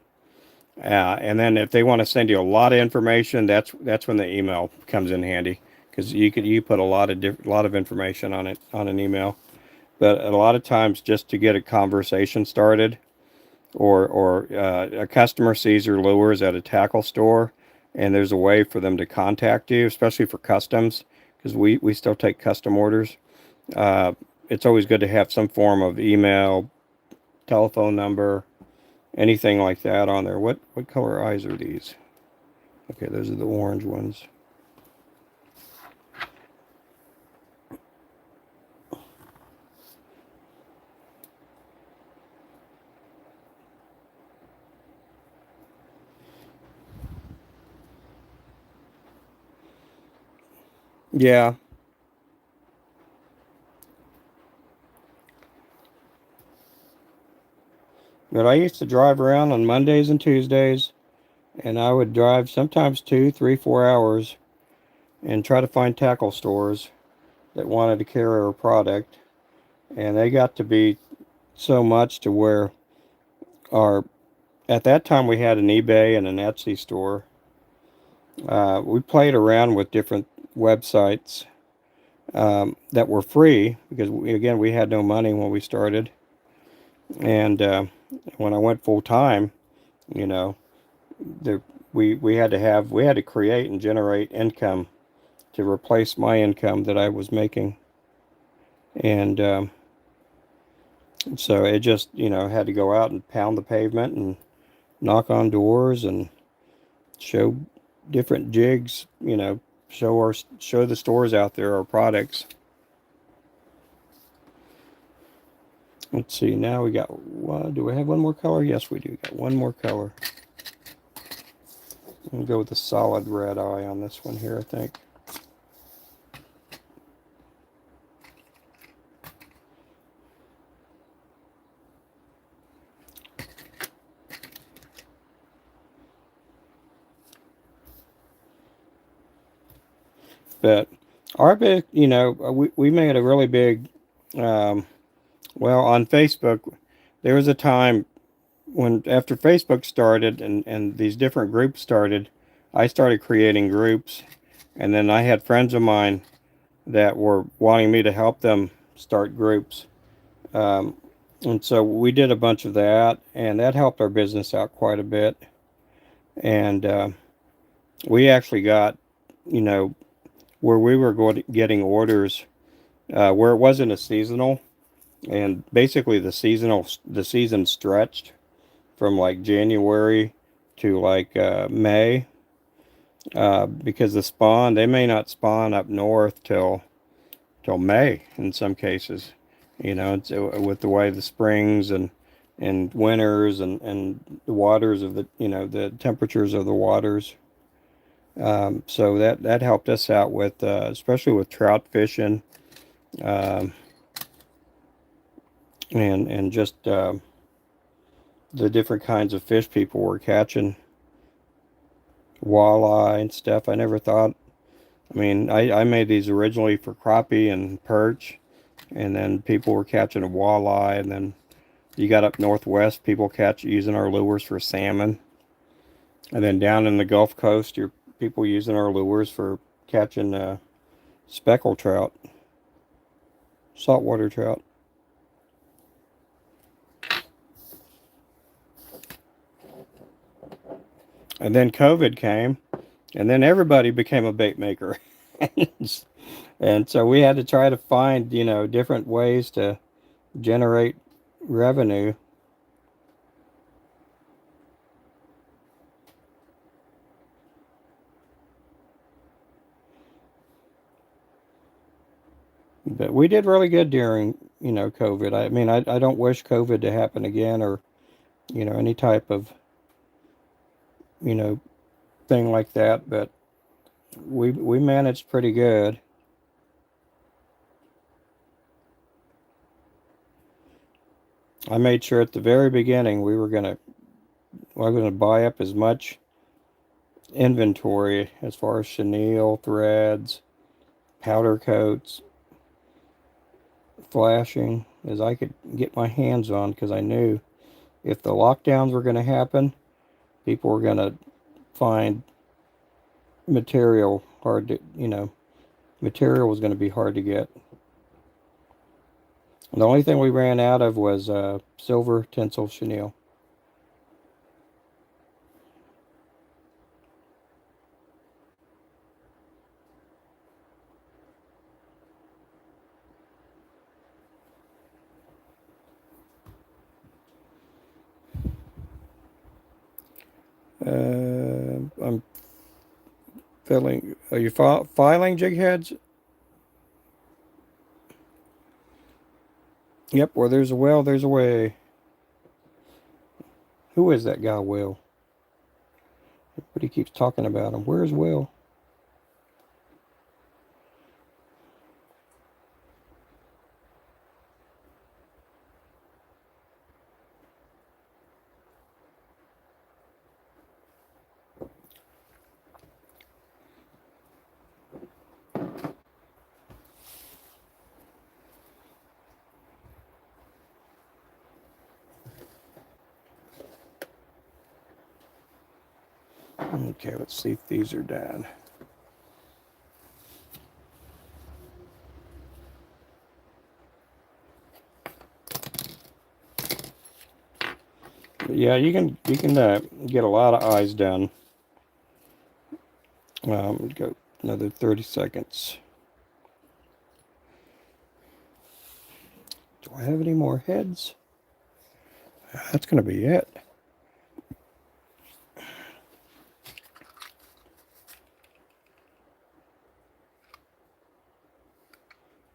And then if they want to send you a lot of information, that's when the email comes in handy, because you put a lot of information on it on an email. But a lot of times, just to get a conversation started, or a customer sees your lures at a tackle store, and there's a way for them to contact you, especially for customs, because we still take custom orders. Uh, it's always good to have some form of email, telephone number, anything like that on there. What color eyes are these? Okay, those are the orange ones. Yeah, but I used to drive around on Mondays and Tuesdays, and I would drive sometimes 2, 3, 4 hours and try to find tackle stores that wanted to carry our product. And they got to be so much to where our at that time we had an eBay and an Etsy store. We played around with different websites that were free, because again, we had no money when we started. And when I went full time, you know, there, we had to create and generate income to replace my income that I was making. And so it just, had to go out and pound the pavement and knock on doors and show different jigs, show the stores out there our products. Let's see, now we got, do we have one more color? Yes, we do. Got one more color. I'm going to go with the solid red eye on this one here, I think. But our big, we made a really big, um, on Facebook, there was a time when, after Facebook started and these different groups started, I started creating groups. And then I had friends of mine that were wanting me to help them start groups. Um, and so we did a bunch of that, and that helped our business out quite a bit. And we actually got, you know, where we were getting orders where it wasn't a seasonal, and basically the season stretched from like January to like May, because the spawn, they may not spawn up north till May in some cases. It's with the way the springs and winters and the waters of the temperatures of the waters. So that helped us out with especially with trout fishing. Um, and just the different kinds of fish people were catching, walleye and stuff. I never thought. I mean, I made these originally for crappie and perch, and then people were catching a walleye, and then you got up northwest, people catch using our lures for salmon, and then down in the Gulf Coast, you're people using our lures for catching speckled trout, saltwater trout. And then COVID came, and then everybody became a bait maker. And so we had to try to find, different ways to generate revenue. But we did really good during, COVID. I mean, I don't wish COVID to happen again, or, any type of, you know, thing like that. But we managed pretty good. I made sure at the very beginning I was gonna buy up as much inventory as far as chenille, threads, powder coats, flashing as I could get my hands on, because I knew if the lockdowns were going to happen, people were going to find material hard to, material was going to be hard to get. The only thing we ran out of was silver tinsel chenille. I'm filling. Are you filing jig heads? Yep. Where there's a well, there's a way. Who is that guy, Will? Everybody keeps talking about him. Where's Will? Okay, let's see if these are done. Yeah, you can get a lot of eyes done. Go another 30 seconds. Do I have any more heads? That's going to be it.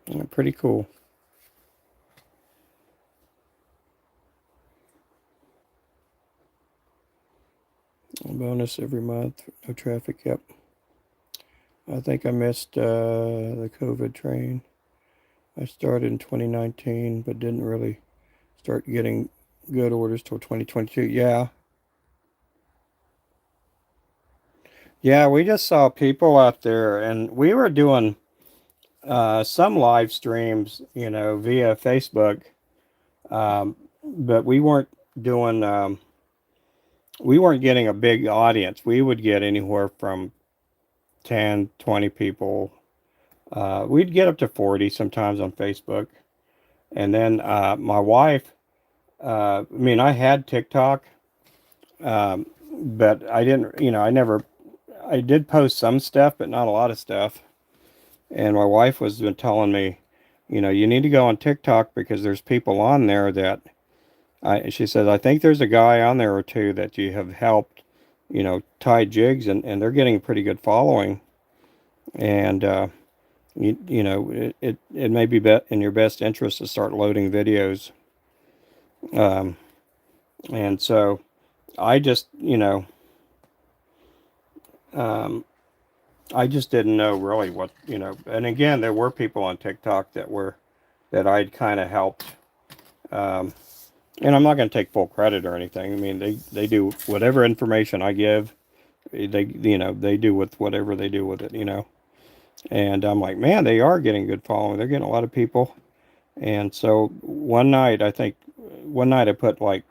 Yeah, pretty cool. A bonus every month. No traffic. Yep. I think I missed the COVID train. I started in 2019, but didn't really start getting good orders till 2022. Yeah. Yeah, we just saw people out there, and we were doing some live streams, via Facebook, but doing, we weren't getting a big audience. We would get anywhere from 10, 20 people. We'd get up to 40 sometimes on Facebook. And then my wife, I mean, I had TikTok, but I didn't, I did post some stuff, but not a lot of stuff. And my wife was been telling me, you need to go on TikTok because there's people on there that she says, I think there's a guy on there or two that you have helped, tie jigs, and they're getting a pretty good following. And, it may be in your best interest to start loading videos. Um, and so I just, um, I just didn't know really what, and again, there were people on TikTok that I'd kind of helped, And I'm not going to take full credit or anything. I mean, they do whatever information I give. They do with whatever they do with it. And I'm like, man, they are getting good following. They're getting a lot of people. And so one night I put like,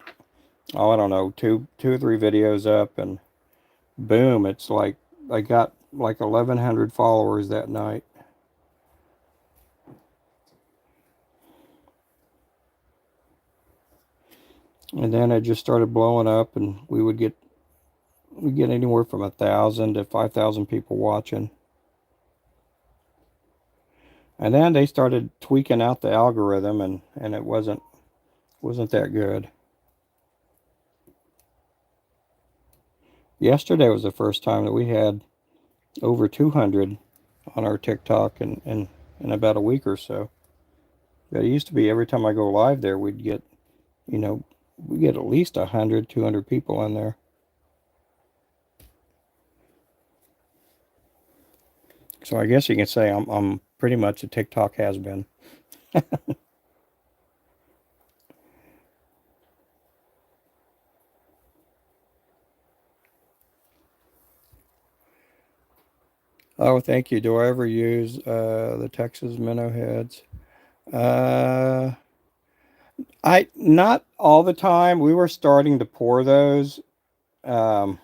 oh, I don't know, two or three videos up, and boom, it's like I got like 1,100 followers that night. And then it just started blowing up, and we get anywhere from 1,000 to 5,000 people watching. And then they started tweaking out the algorithm, and it wasn't that good. Yesterday was the first time that we had over 200 on our TikTok in about a week or so. But it used to be every time I go live there, you know, we get at least 100, 200 people in there. So I guess you can say I'm pretty much a TikTok has-been. Oh, thank you. Do I ever use the Texas minnow heads? Uh, I not all the time. We were starting to pour those, um,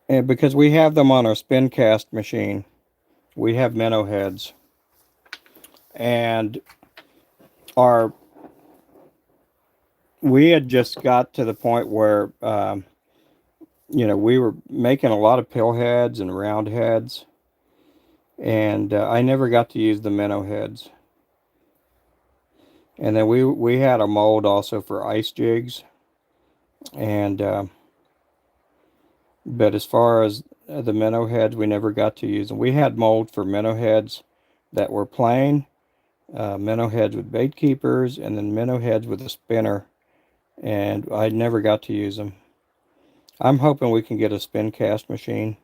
and because we have them on our spin cast machine, we have minnow heads, and our we had just got to the point where we were making a lot of pill heads and round heads, and I never got to use the minnow heads. And then we had a mold also for ice jigs, and but as far as the minnow heads, we never got to use them. We had mold for minnow heads that were plain, minnow heads with bait keepers, and then minnow heads with a spinner, and I never got to use them. I'm hoping we can get a spin cast machine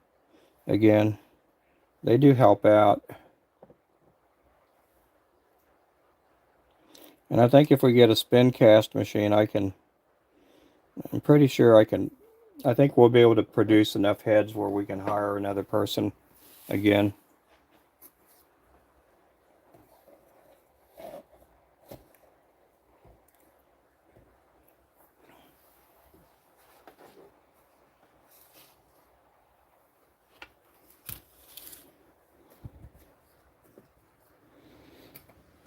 again. They do help out. And I think if we get a spin cast machine, I'm pretty sure I think we'll be able to produce enough heads where we can hire another person again.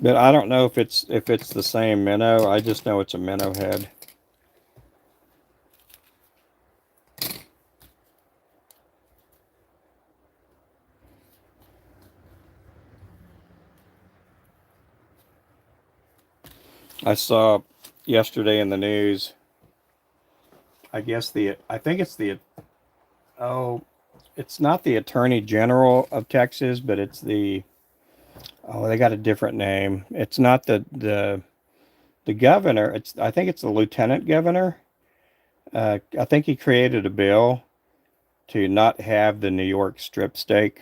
But I don't know if it's the same minnow. I just know it's a minnow head. I saw yesterday in the news. I think it's the oh, it's not the Attorney General of Texas, but it's they got a different name. It's not the governor. I think it's the lieutenant governor. I think he created a bill to not have the New York strip steak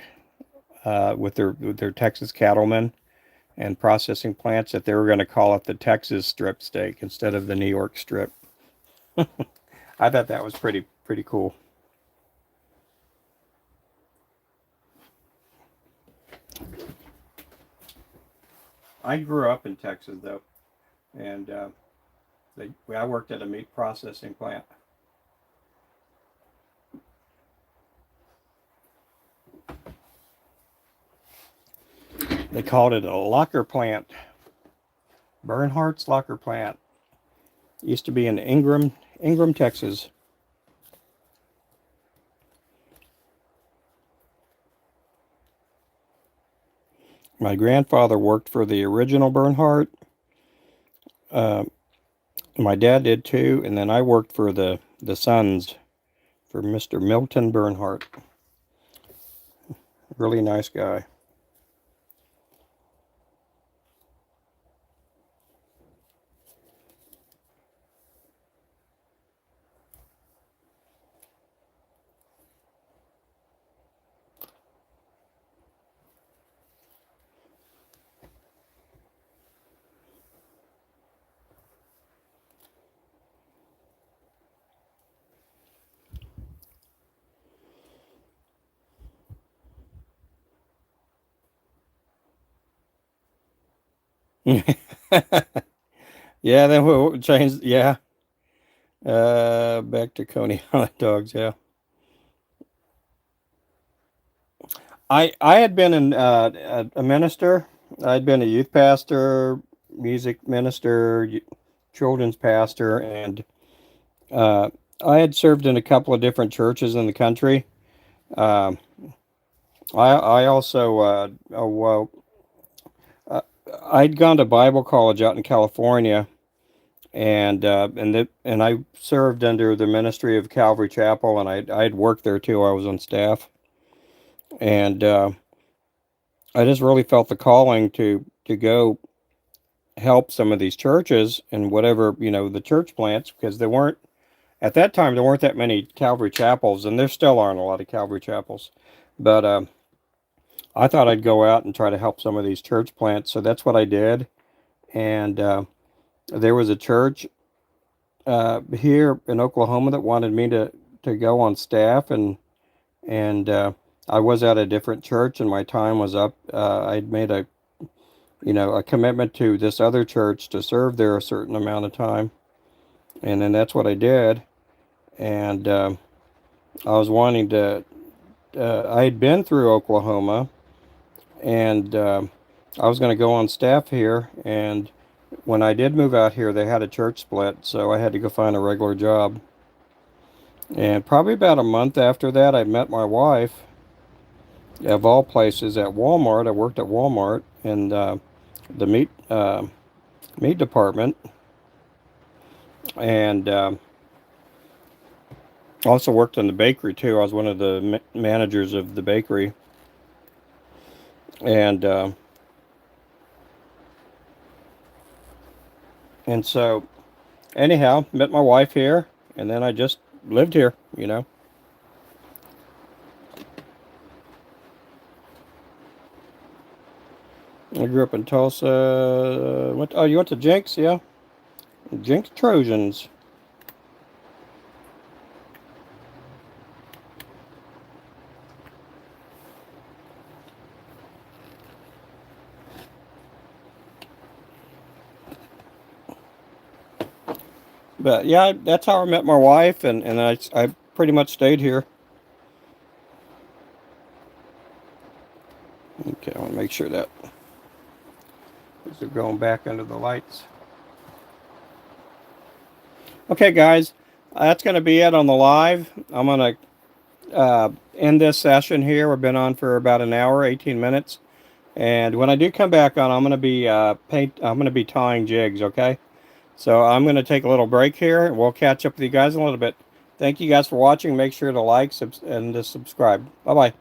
with their Texas cattlemen and processing plants, that they were going to call it the Texas strip steak instead of the New York strip. I thought that was pretty cool. I grew up in Texas though, and I worked at a meat processing plant. They called it a locker plant, Bernhardt's locker plant. It used to be in Ingram, Texas. My grandfather worked for the original Bernhardt. Uh, my dad did too, and then I worked for the sons, for Mr. Milton Bernhardt. Really nice guy. Yeah, then we'll change. Yeah, back to Coney Island dogs. Yeah, I had been a minister. I'd been a youth pastor, music minister, children's pastor, and uh, I had served in a couple of different churches in the country. Um, I also well, uh, I'd gone to Bible college out in California, and I served under the ministry of Calvary Chapel, and I'd worked there too. I was on staff, and I just really felt the calling to go help some of these churches and whatever the church plants, because there weren't at that time there weren't that many Calvary chapels, and there still aren't a lot of Calvary chapels, but I thought I'd go out and try to help some of these church plants, so that's what I did. And there was a church here in Oklahoma that wanted me to go on staff, and I was at a different church, and my time was up. I'd made a commitment to this other church to serve there a certain amount of time, and then that's what I did. And I was wanting to. I had been through Oklahoma, and I was going to go on staff here. And when I did move out here, they had a church split, so I had to go find a regular job. And probably about a month after that, I met my wife, of all places, at Walmart. I worked at Walmart in the meat department, and also worked in the bakery too. I was one of the managers of the bakery, and so anyhow, met my wife here, and then I just lived here. I grew up in Tulsa. You went to Jenks? Yeah, Jenks Trojans. But yeah, that's how I met my wife, and I pretty much stayed here. Okay, I want to make sure that these are going back under the lights. Okay, guys, that's going to be it on the live. I'm going to end this session here. We've been on for about an hour, 18 minutes. And when I do come back on, I'm going to be I'm going to be tying jigs, okay? So I'm going to take a little break here, and we'll catch up with you guys in a little bit. Thank you guys for watching. Make sure to like and to subscribe. Bye-bye.